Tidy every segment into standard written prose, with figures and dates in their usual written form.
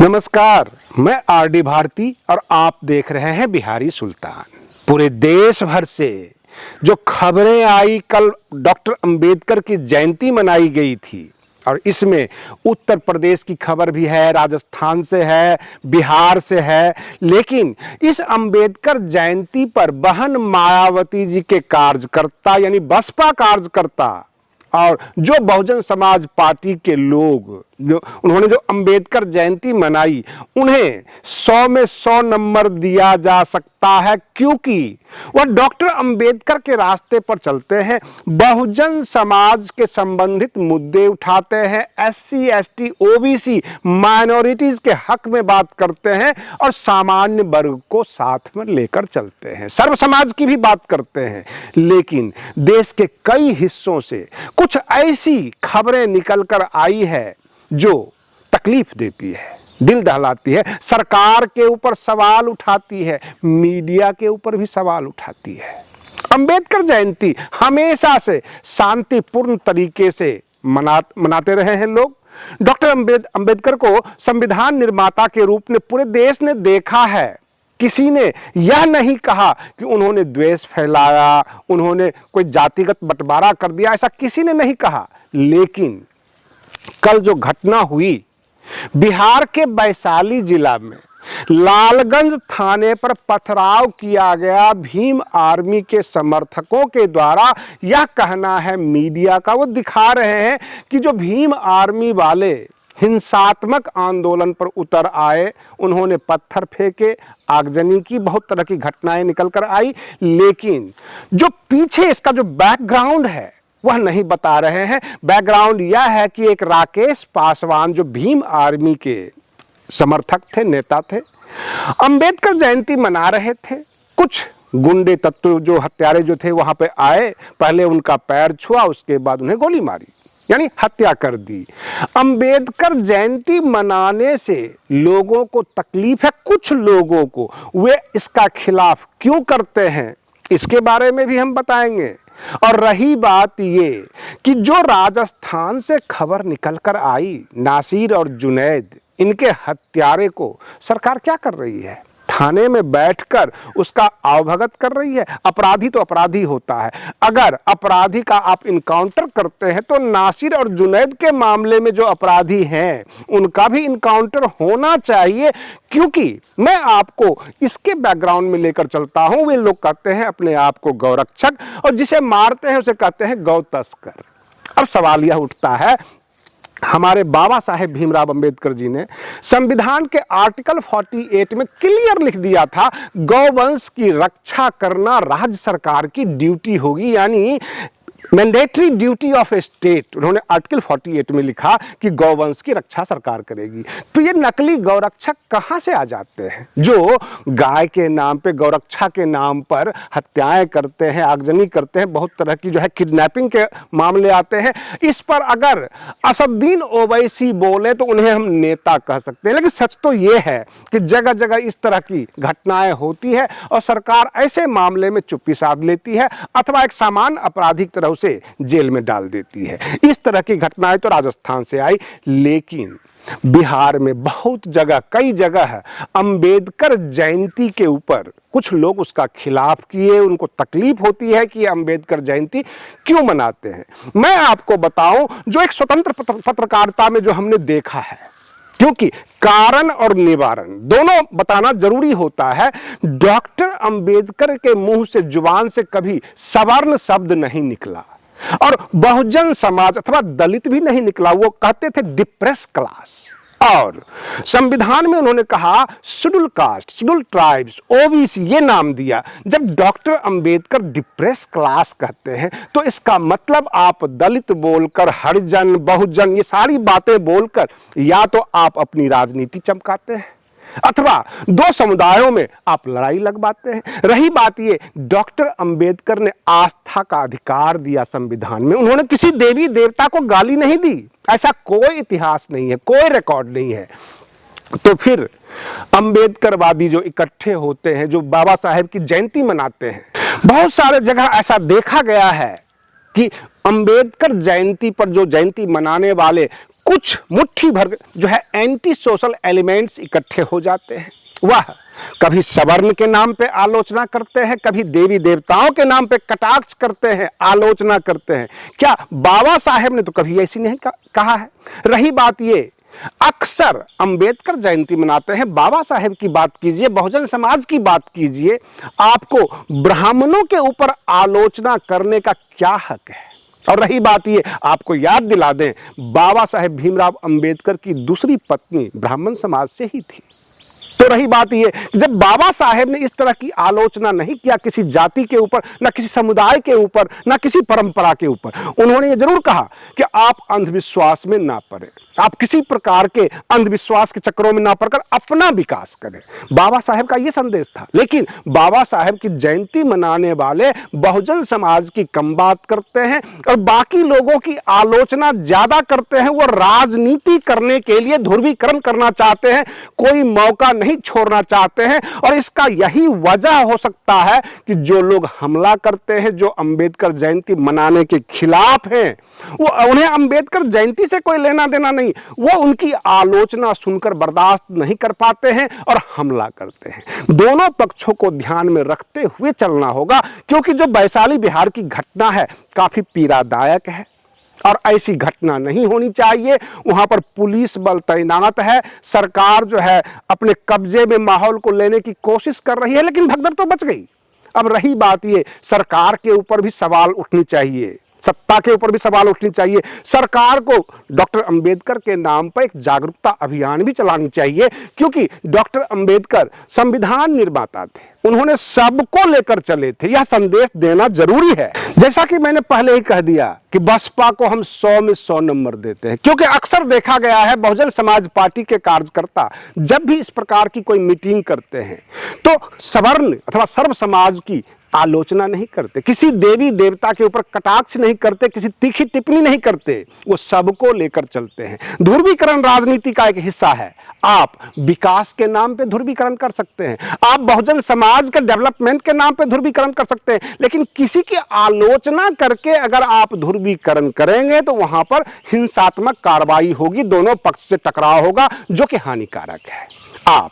नमस्कार, मैं आरडी भारती और आप देख रहे हैं बिहारी सुल्तान। पूरे देश भर से जो खबरें आई, कल डॉक्टर अंबेडकर की जयंती मनाई गई थी और इसमें उत्तर प्रदेश की खबर भी है, राजस्थान से है, बिहार से है। लेकिन इस अंबेडकर जयंती पर बहन मायावती जी के कार्यकर्ता यानी बसपा कार्यकर्ता और जो बहुजन समाज पार्टी के लोग उन्होंने जो अंबेडकर जयंती मनाई, उन्हें 100 में 100 नंबर दिया जा सकता है, क्योंकि वह डॉक्टर अंबेडकर के रास्ते पर चलते हैं, बहुजन समाज के संबंधित मुद्दे उठाते हैं, एससी, एसटी, ओबीसी, माइनॉरिटीज के हक में बात करते हैं और सामान्य वर्ग को साथ में लेकर चलते हैं, सर्व समाज की भी बात करते हैं। लेकिन देश के कई हिस्सों से कुछ ऐसी खबरें निकलकर आई है जो तकलीफ देती है, दिल दहलाती है, सरकार के ऊपर सवाल उठाती है, मीडिया के ऊपर भी सवाल उठाती है। अंबेडकर जयंती हमेशा से शांतिपूर्ण तरीके से मनाते रहे हैं लोग। डॉक्टर अंबेडकर को संविधान निर्माता के रूप में पूरे देश ने देखा है। किसी ने यह नहीं कहा कि उन्होंने द्वेष फैलाया, उन्होंने कोई जातिगत बंटवारा कर दिया, ऐसा किसी ने नहीं कहा। लेकिन कल जो घटना हुई बिहार के वैशाली जिला में, लालगंज थाने पर पथराव किया गया भीम आर्मी के समर्थकों के द्वारा, यह कहना है मीडिया का, वो दिखा रहे हैं कि जो भीम आर्मी वाले हिंसात्मक आंदोलन पर उतर आए, उन्होंने पत्थर फेंके, आगजनी की, बहुत तरह की घटनाएं निकल कर आई। लेकिन जो पीछे इसका जो बैकग्राउंड है वह नहीं बता रहे हैं। बैकग्राउंड यह है कि एक राकेश पासवान जो भीम आर्मी के समर्थक थे, नेता थे, अंबेडकर जयंती मना रहे थे। कुछ गुंडे तत्व जो हत्यारे जो थे वहां पे आए, पहले उनका पैर छुआ, उसके बाद उन्हें गोली मारी, यानी हत्या कर दी। अंबेडकर जयंती मनाने से लोगों को तकलीफ है, कुछ लोगों को, वे इसका खिलाफ क्यों करते हैं इसके बारे में भी हम बताएंगे। और रही बात ये कि जो राजस्थान से खबर निकल कर आई, नासिर और जुनैद, इनके हत्यारे को सरकार क्या कर रही है? थाने में बैठकर उसका अवभगत कर रही है। अपराधी तो अपराधी होता है। अगर अपराधी का आप इनकाउंटर करते हैं तो नासिर और जुनैद के मामले में जो अपराधी हैं उनका भी इनकाउंटर होना चाहिए, क्योंकि मैं आपको इसके बैकग्राउंड में लेकर चलता हूं। वे लोग कहते हैं अपने आप को गौरक्षक और जिसे मारते हैं उसे कहते हैं गौ तस्कर। अब सवाल यह उठता है, हमारे बाबा साहेब भीमराव अंबेडकर जी ने संविधान के आर्टिकल 48 में क्लियर लिख दिया था, गौवंश की रक्षा करना राज्य सरकार की ड्यूटी होगी, यानी mandatory duty of A state. उन्होंने आर्टिकल 48 में लिखा कि गौवंश की रक्षा सरकार करेगी। तो ये नकली गौरक्षक कहां से आ जाते हैं जो गाय के नाम पे, गौरक्षा के नाम पर हत्याएं करते हैं, आगजनी करते हैं, बहुत तरह की जो है किडनैपिंग के मामले आते हैं। इस पर अगर असदुद्दीन ओवैसी बोले तो उन्हें हम नेता कह सकते हैं। लेकिन सच तो ये है कि जगह जगह इस तरह की घटनाएं होती है और सरकार ऐसे मामले में चुप्पी साध लेती है अथवा एक सामान्य अपराधी की तरह से जेल में डाल देती है। इस तरह की घटनाएं तो राजस्थान से आई, लेकिन बिहार में बहुत जगह, कई जगह अंबेडकर जयंती के ऊपर कुछ लोग उसका खिलाफ किए, उनको तकलीफ होती है कि अंबेडकर जयंती क्यों मनाते हैं। मैं आपको बताऊं, जो एक स्वतंत्र पत्रकारिता में जो हमने देखा है, क्योंकि कारण और निवारण दोनों बताना जरूरी होता है। डॉक्टर अंबेडकर के मुंह से, जुबान से कभी सवर्ण शब्द नहीं निकला और बहुजन समाज अथवा दलित भी नहीं निकला। वो कहते थे डिप्रेस क्लास। और संविधान में उन्होंने कहा schedule caste, schedule tribes, OBC, ये नाम दिया। जब डॉक्टर अंबेडकर डिप्रेस क्लास कहते हैं तो इसका मतलब आप दलित बोलकर, हरिजन, बहुजन, ये सारी बातें बोलकर या तो आप अपनी राजनीति चमकाते हैं अथवा दो समुदायों में आप लड़ाई लगवाते हैं। रही बात ये, डॉक्टर अंबेडकर ने आस्था का अधिकार दिया संविधान में। उन्होंने किसी देवी देवता को गाली नहीं दी, ऐसा कोई इतिहास नहीं है, कोई रिकॉर्ड नहीं है। तो फिर अंबेडकरवादी जो इकट्ठे होते हैं, जो बाबा साहेब की जयंती मनाते हैं, बहुत सारे जगह ऐसा देखा गया है कि अंबेडकर जयंती पर जो जयंती मनाने वाले कुछ मुट्ठी भर जो है एंटी सोशल एलिमेंट्स इकट्ठे हो जाते हैं। वह कभी सवर्ण के नाम पे आलोचना करते हैं, कभी देवी देवताओं के नाम पे कटाक्ष करते हैं, आलोचना करते हैं। क्या बाबा साहेब ने तो कभी ऐसी नहीं कहा है। रही बात ये, अक्सर अंबेडकर जयंती मनाते हैं, बाबा साहेब की बात कीजिए, बहुजन समाज की बात कीजिए, आपको ब्राह्मणों के ऊपर आलोचना करने का क्या हक है। और रही बात ये, आपको याद दिला दें, बाबा साहेब भीमराव अंबेडकर की दूसरी पत्नी ब्राह्मण समाज से ही थी। तो रही बात ये, जब बाबा साहेब ने इस तरह की आलोचना नहीं किया किसी जाति के ऊपर, ना किसी समुदाय के ऊपर, ना किसी परंपरा के ऊपर, उन्होंने ये जरूर कहा कि आप अंधविश्वास में ना पड़े, आप किसी प्रकार के अंधविश्वास के चक्रों में ना पड़कर अपना विकास करें। बाबा साहेब का यह संदेश था। लेकिन बाबा साहेब की जयंती मनाने वाले बहुजन समाज की कम बात करते हैं और बाकी लोगों की आलोचना ज्यादा करते हैं। वो राजनीति करने के लिए ध्रुवीकरण करना चाहते हैं, कोई मौका नहीं छोड़ना चाहते हैं। और इसका यही वजह हो सकता है कि जो लोग हमला करते हैं, जो अंबेडकर जयंती मनाने के खिलाफ हैं, वो उन्हें अंबेडकर जयंती से कोई लेना देना नहीं, वो उनकी आलोचना सुनकर बर्दाश्त नहीं कर पाते हैं और हमला करते हैं। दोनों पक्षों को ध्यान में रखते हुए चलना होगा, क्योंकि जो वैशाली बिहार की घटना है काफी पीड़ादायक है और ऐसी घटना नहीं होनी चाहिए। वहां पर पुलिस बल तैनात है, सरकार जो है अपने कब्जे में माहौल को लेने की कोशिश कर रही है, लेकिन भगदड़ तो बच गई। अब रही बात ये, सरकार के ऊपर भी सवाल उठनी चाहिए, सत्ता के ऊपर भी सवाल उठनी चाहिए। सरकार को डॉक्टर अंबेडकर के नाम पर एक जागरूकता अभियान भी चलानी चाहिए, क्योंकि डॉक्टर अंबेडकर संविधान निर्माता थे, उन्होंने सबको लेकर चले थे। यह संदेश देना जरूरी है। जैसा कि मैंने पहले ही कह दिया कि बसपा को हम 100 में 100 नंबर देते हैं, क्योंकि अक्सर देखा गया है बहुजन समाज पार्टी के कार्यकर्ता जब भी इस प्रकार की कोई मीटिंग करते हैं तो सवर्ण अथवा सर्व समाज की आलोचना नहीं करते, किसी देवी देवता के ऊपर कटाक्ष नहीं करते, किसी तीखी टिप्पणी नहीं करते, वो सबको लेकर चलते हैं। ध्रुवीकरण राजनीति का एक हिस्सा है। आप विकास के नाम पे ध्रुवीकरण कर सकते हैं, आप बहुजन समाज के डेवलपमेंट के नाम पे ध्रुवीकरण कर सकते हैं, लेकिन किसी की आलोचना करके अगर आप ध्रुवीकरण करेंगे तो वहां पर हिंसात्मक कार्रवाई होगी, दोनों पक्ष से टकराव होगा, जो कि हानिकारक है। आप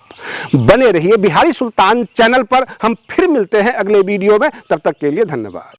बने रहिए बिहारी सुल्तान चैनल पर। हम फिर मिलते हैं अगले वीडियो में, तब तक के लिए धन्यवाद।